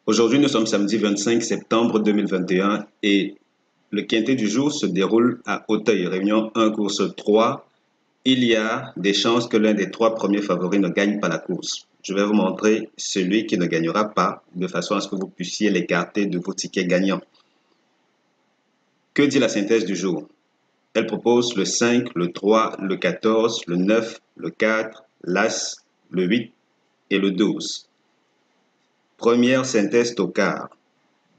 Aujourd'hui, nous sommes samedi 25 septembre 2021 et le quintet du jour se déroule à Auteuil, réunion 1, course 3. Il y a des chances que l'un des trois premiers favoris ne gagne pas la course. Je vais vous montrer celui qui ne gagnera pas, de façon à ce que vous puissiez l'écarter de vos tickets gagnants. Que dit la synthèse du jour? Elle propose le 5, le 3, le 14, le 9, le 4, l'As, le 8 et le 12. Première synthèse tocard.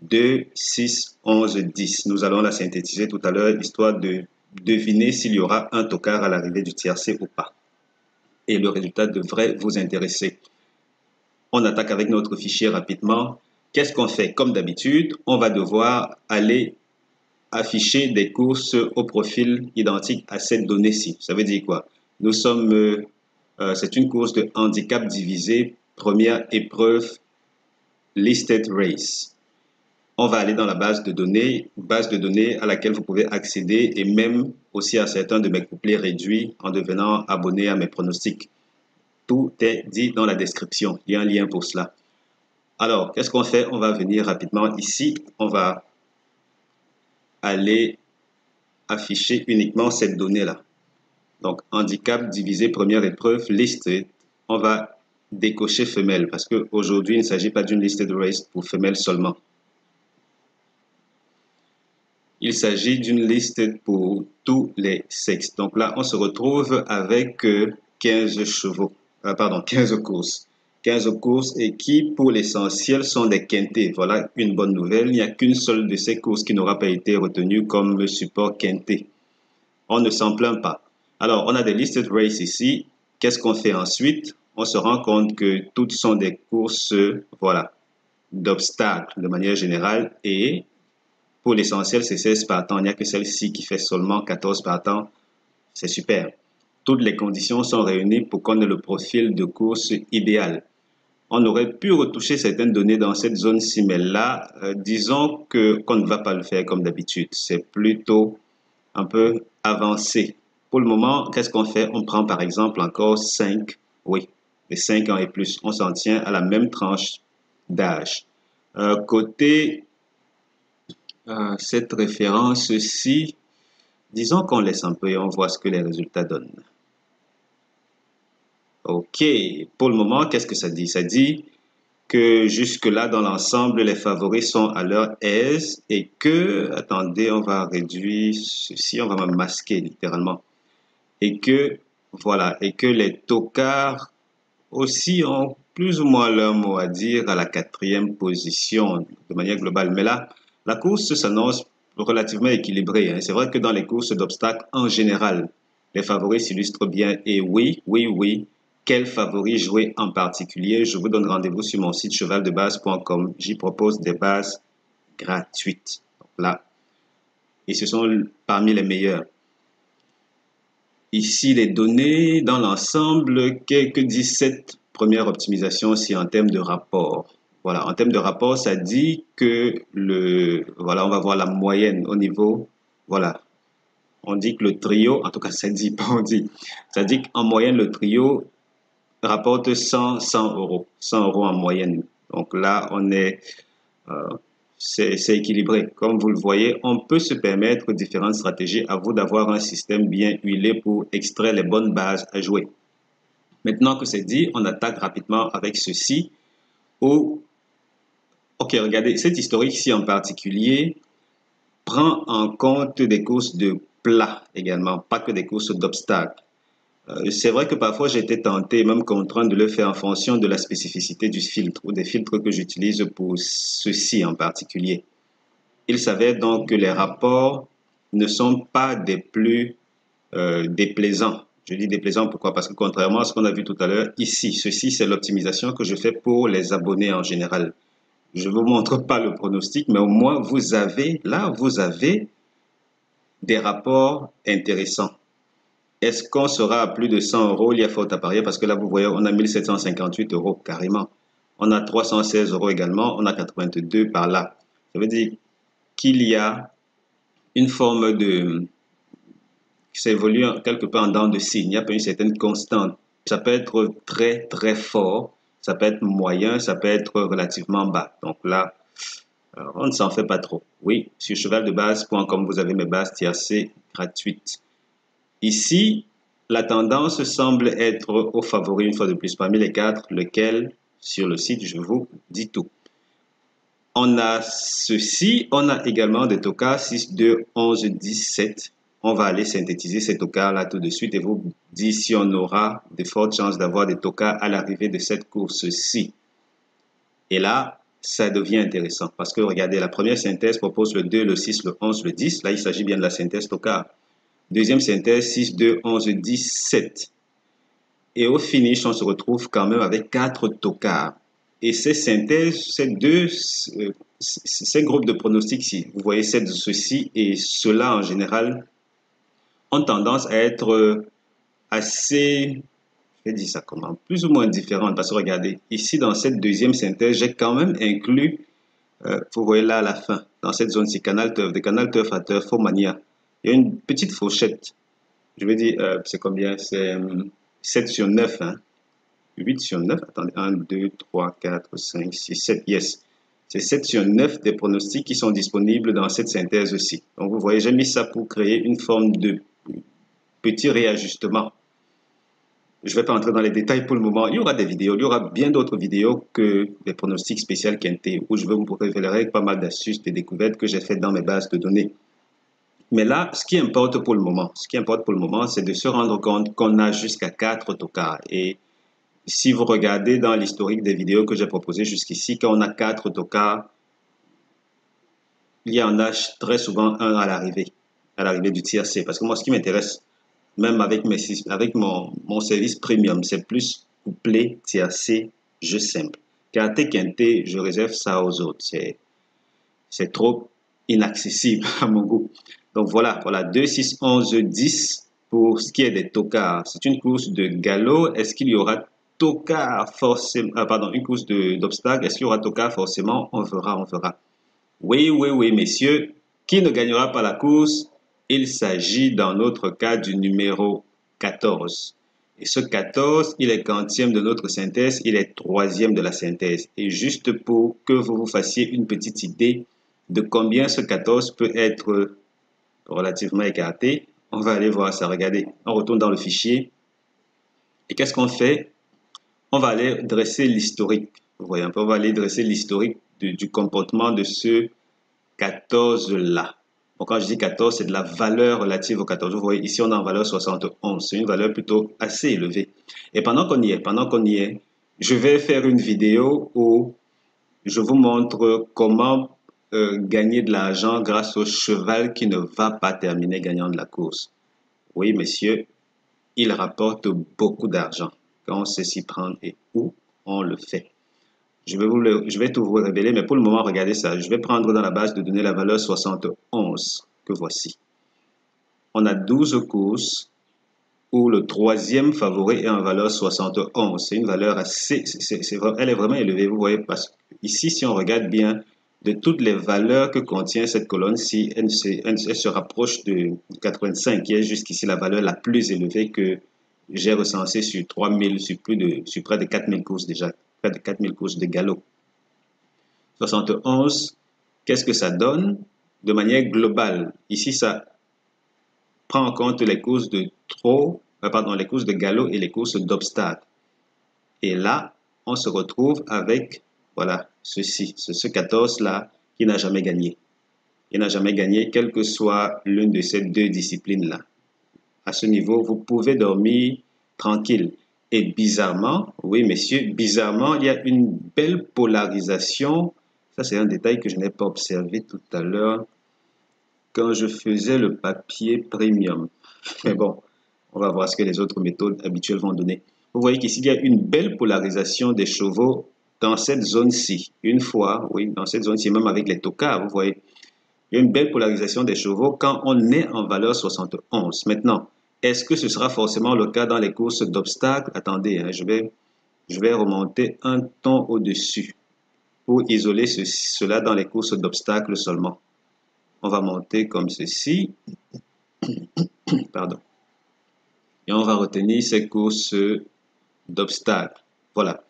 2, 6, 11, 10. Nous allons la synthétiser tout à l'heure, histoire de deviner s'il y aura un tocard à l'arrivée du tiercé ou pas. Et le résultat devrait vous intéresser. On attaque avec notre fichier rapidement. Qu'est-ce qu'on fait? Comme d'habitude, on va devoir aller afficher des courses au profil identique à cette donnée-ci. Ça veut dire quoi? C'est une course de handicap divisé, première épreuve, listed race. On va aller dans la base de données à laquelle vous pouvez accéder et même aussi à certains de mes couplets réduits en devenant abonné à mes pronostics. Tout est dit dans la description. Il y a un lien pour cela. Alors, qu'est-ce qu'on fait? On va venir rapidement ici. On va aller afficher uniquement cette donnée-là. Donc, handicap divisé première épreuve, listed. On va décocher femelle parce qu'aujourd'hui, il ne s'agit pas d'une liste de race pour femelles seulement. Il s'agit d'une liste pour tous les sexes. Donc là, on se retrouve avec 15 chevaux, 15 courses. 15 courses et qui, pour l'essentiel, sont des quintés. Voilà une bonne nouvelle. Il n'y a qu'une seule de ces courses qui n'aura pas été retenue comme support quinté. On ne s'en plaint pas. Alors, on a des listed races ici. Qu'est-ce qu'on fait ensuite? On se rend compte que toutes sont des courses, voilà, d'obstacles de manière générale et pour l'essentiel, c'est 16 partants. Il n'y a que celle-ci qui fait seulement 14 partants. C'est super. Toutes les conditions sont réunies pour qu'on ait le profil de course idéal. On aurait pu retoucher certaines données dans cette zone-ci, mais là, disons qu'on ne va pas le faire comme d'habitude. C'est plutôt un peu avancé. Pour le moment, qu'est-ce qu'on fait? On prend par exemple encore 5, oui, les 5 ans et plus. On s'en tient à la même tranche d'âge. Côté cette référence-ci, disons qu'on laisse un peu et on voit ce que les résultats donnent. OK, pour le moment, qu'est-ce que ça dit? Ça dit que jusque-là, dans l'ensemble, les favoris sont à leur aise et que, attendez, on va réduire ceci, on va masquer littéralement. Et que, voilà, et que les tocards aussi ont plus ou moins leur mot à dire à la 4e position de manière globale. Mais là, la course s'annonce relativement équilibrée, hein. C'est vrai que dans les courses d'obstacles, en général, les favoris s'illustrent bien. Et oui, quel favori jouer en particulier? Je vous donne rendez-vous sur mon site chevaldebase.com. J'y propose des bases gratuites. Donc là, et ce sont parmi les meilleurs. Ici, les données dans l'ensemble, quelques 17 premières optimisations aussi en termes de rapport. Voilà, en termes de rapport, ça dit que voilà, on va voir la moyenne au niveau, voilà. On dit que le trio, en tout cas, ça dit pas, on dit, ça dit qu'en moyenne, le trio rapporte 100 euros, 100 euros en moyenne. Donc là, c'est équilibré. Comme vous le voyez, on peut se permettre différentes stratégies. À vous d'avoir un système bien huilé pour extraire les bonnes bases à jouer. Maintenant que c'est dit, on attaque rapidement avec ceci. Ok, regardez, cette historique-ci en particulier prend en compte des courses de plat également, pas que des courses d'obstacles. C'est vrai que parfois j'ai été tenté, même contraint de le faire en fonction de la spécificité du filtre ou des filtres que j'utilise pour ceci en particulier. Il s'avère donc que les rapports ne sont pas des plus déplaisants. Je dis déplaisants pourquoi? Parce que contrairement à ce qu'on a vu tout à l'heure, ici, ceci c'est l'optimisation que je fais pour les abonnés en général. Je ne vous montre pas le pronostic, mais au moins vous avez des rapports intéressants. Est-ce qu'on sera à plus de 100 euros? Il y a faute à parier parce que là, vous voyez, on a 1758 euros carrément. On a 316 euros également. On a 82 par là. Ça veut dire qu'il y a une forme de... Ça évolue quelque peu en dents de scie. Il n'y a pas une certaine constante. Ça peut être très, très fort. Ça peut être moyen, ça peut être relativement bas. Donc là, on ne s'en fait pas trop. Oui, sur chevaldebase.com, vous avez mes bases tiercées gratuites. Ici, la tendance semble être au favori une fois de plus parmi les quatre, lequel sur le site, je vous dis tout. On a ceci, on a également des tocards 6, 2, 11, 17. On va aller synthétiser ces tocards-là tout de suite et vous dire si on aura de fortes chances d'avoir des tocards à l'arrivée de cette course-ci. Et là, ça devient intéressant parce que regardez, la première synthèse propose le 2, le 6, le 11, le 10. Là, il s'agit bien de la synthèse tocard. Deuxième synthèse, 6, 2, 11, 17. Et au finish, on se retrouve quand même avec 4 tocards. Et ces synthèses, ces groupes de pronostics, vous voyez ceci et cela en général, ont tendance à être assez, je vais dire ça comment, plus ou moins différentes. Parce que regardez, ici dans cette deuxième synthèse, j'ai quand même inclus, vous voyez là à la fin, dans cette zone-ci, Canal Turf, de Canal Turf à Turfomania, il y a une petite fourchette. Je vais dire, c'est combien? C'est 7 sur 9, hein. 8 sur 9, attendez, 1, 2, 3, 4, 5, 6, 7, yes. C'est 7 sur 9 des pronostics qui sont disponibles dans cette synthèse-ci. Donc, vous voyez, j'ai mis ça pour créer une forme de petit réajustement. Je ne vais pas entrer dans les détails pour le moment. Il y aura des vidéos, il y aura bien d'autres vidéos que les pronostics spéciaux Quinté, où je vous révélerai pas mal d'astuces, des découvertes que j'ai faites dans mes bases de données. Mais là, ce qui importe pour le moment, c'est de se rendre compte qu'on a jusqu'à 4 tocards. Et si vous regardez dans l'historique des vidéos que j'ai proposées jusqu'ici, quand on a 4 tocards, il y en a très souvent un à l'arrivée du tiercé. Parce que moi, ce qui m'intéresse, même avec mon service premium, c'est plus couplet, tiercé, jeu simple. Quarté, quinté, je réserve ça aux autres. C'est trop inaccessible à mon goût. Donc voilà, 2, 6, 11, 10 pour ce qui est des tocards. C'est une course de galop. Est-ce qu'il y aura tocard forcément, une course d'obstacles? Est-ce qu'il y aura tocard forcément? On verra. Oui, messieurs. Qui ne gagnera pas la course? Il s'agit dans notre cas du numéro 14. Et ce 14, il est quantième de notre synthèse, il est troisième de la synthèse. Et juste pour que vous vous fassiez une petite idée de combien ce 14 peut être relativement écarté, on va aller voir ça. Regardez, on retourne dans le fichier. Et qu'est-ce qu'on fait? On va aller dresser l'historique. Vous voyez un peu, on va aller dresser l'historique du comportement de ce 14-là. Bon, quand je dis 14, c'est de la valeur relative au 14. Vous voyez, ici, on est en valeur 71. C'est une valeur plutôt assez élevée. Et pendant qu'on y est, je vais faire une vidéo où je vous montre comment gagner de l'argent grâce au cheval qui ne va pas terminer gagnant de la course. Oui, messieurs, il rapporte beaucoup d'argent quand on sait s'y prendre et où on le fait. Je vais tout vous révéler, mais pour le moment, regardez ça. Je vais prendre dans la base de données la valeur 71 que voici. On a 12 courses où le troisième favori est en valeur 71. C'est une valeur assez, elle est vraiment élevée. Vous voyez, parce que ici, si on regarde bien, de toutes les valeurs que contient cette colonne-ci, elle se rapproche de 85, qui est jusqu'ici la valeur la plus élevée que j'ai recensée sur 3000, sur près de 4000 courses déjà, près de 4000 courses de galop. 71, qu'est-ce que ça donne? De manière globale, ici, ça prend en compte les courses de les courses de galop et les courses d'obstacles. Et là, on se retrouve avec, voilà, ce 14-là qui n'a jamais gagné. Il n'a jamais gagné, quelle que soit l'une de ces deux disciplines-là. À ce niveau, vous pouvez dormir tranquille. Et bizarrement, oui messieurs, bizarrement, il y a une belle polarisation. Ça, c'est un détail que je n'ai pas observé tout à l'heure quand je faisais le papier premium. Mais bon, on va voir ce que les autres méthodes habituelles vont donner. Vous voyez qu'ici, il y a une belle polarisation des chevaux dans cette zone-ci. Une fois, oui, dans cette zone-ci, même avec les tocards, vous voyez, il y a une belle polarisation des chevaux quand on est en valeur 71. Maintenant, est-ce que ce sera forcément le cas dans les courses d'obstacles? Attendez, hein, je vais remonter un ton au-dessus pour isoler cela dans les courses d'obstacles seulement. On va monter comme ceci. Pardon. Et on va retenir ces courses d'obstacles. Voilà.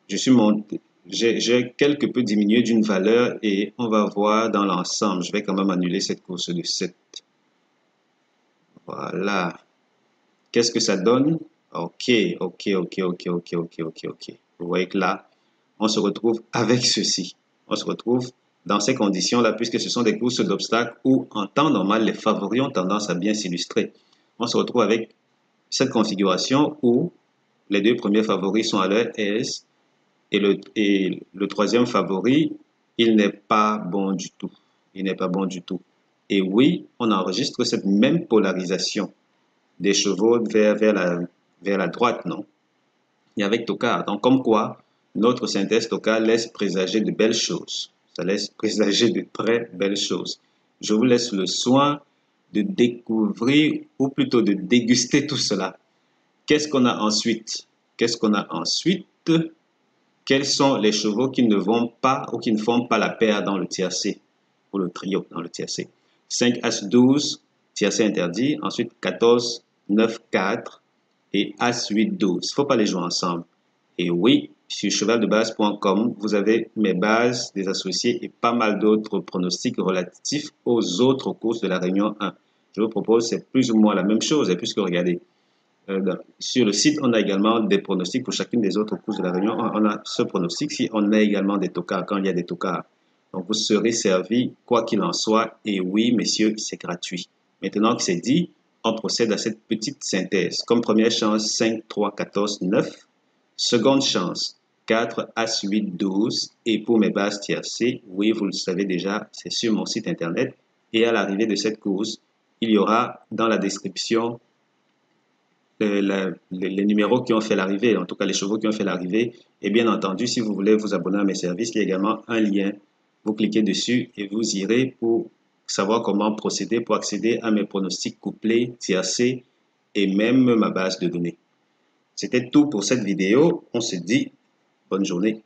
je suis monté, j'ai quelque peu diminué d'une valeur et on va voir dans l'ensemble. Je vais quand même annuler cette course de 7. Voilà. Qu'est-ce que ça donne? Ok, ok, ok, ok, ok, ok, ok, ok. Vous voyez que là, on se retrouve avec ceci. On se retrouve dans ces conditions-là, puisque ce sont des courses d'obstacles où, en temps normal, les favoris ont tendance à bien s'illustrer. On se retrouve avec cette configuration où les deux premiers favoris sont à leur aise et le troisième favori, il n'est pas bon du tout. Il n'est pas bon du tout. Et oui, on enregistre cette même polarisation des chevaux vers la droite, non? Et avec Tokar. Donc, comme quoi, notre synthèse Tokar laisse présager de belles choses. Ça laisse présager de très belles choses. Je vous laisse le soin de découvrir, ou plutôt de déguster tout cela. Qu'est-ce qu'on a ensuite? Qu'est-ce qu'on a ensuite? Quels sont les chevaux qui ne vont pas ou qui ne font pas la paire dans le tiercé, ou le trio dans le tiercé? 5 As 12, tiercé interdit. Ensuite 14, 9, 4 et As 8, 12. Il ne faut pas les jouer ensemble. Et oui, sur chevaldebase.com, vous avez mes bases, des associés et pas mal d'autres pronostics relatifs aux autres courses de la Réunion 1. Je vous propose, c'est plus ou moins la même chose. Et puisque regardez, sur le site, on a également des pronostics pour chacune des autres courses de la Réunion. On a ce pronostic si on a également des tocards, quand il y a des tocards. Donc, vous serez servi quoi qu'il en soit. Et oui, messieurs, c'est gratuit. Maintenant que c'est dit, on procède à cette petite synthèse. Comme première chance, 5, 3, 14, 9. Seconde chance, 4, As, 8, 12. Et pour mes bases tiercées, oui, vous le savez déjà, c'est sur mon site internet. Et à l'arrivée de cette course, il y aura dans la description les numéros qui ont fait l'arrivée, en tout cas les chevaux qui ont fait l'arrivée. Et bien entendu, si vous voulez vous abonner à mes services, il y a également un lien. Vous cliquez dessus et vous irez pour savoir comment procéder pour accéder à mes pronostics couplés, tiercés et même ma base de données. C'était tout pour cette vidéo. On se dit bonne journée.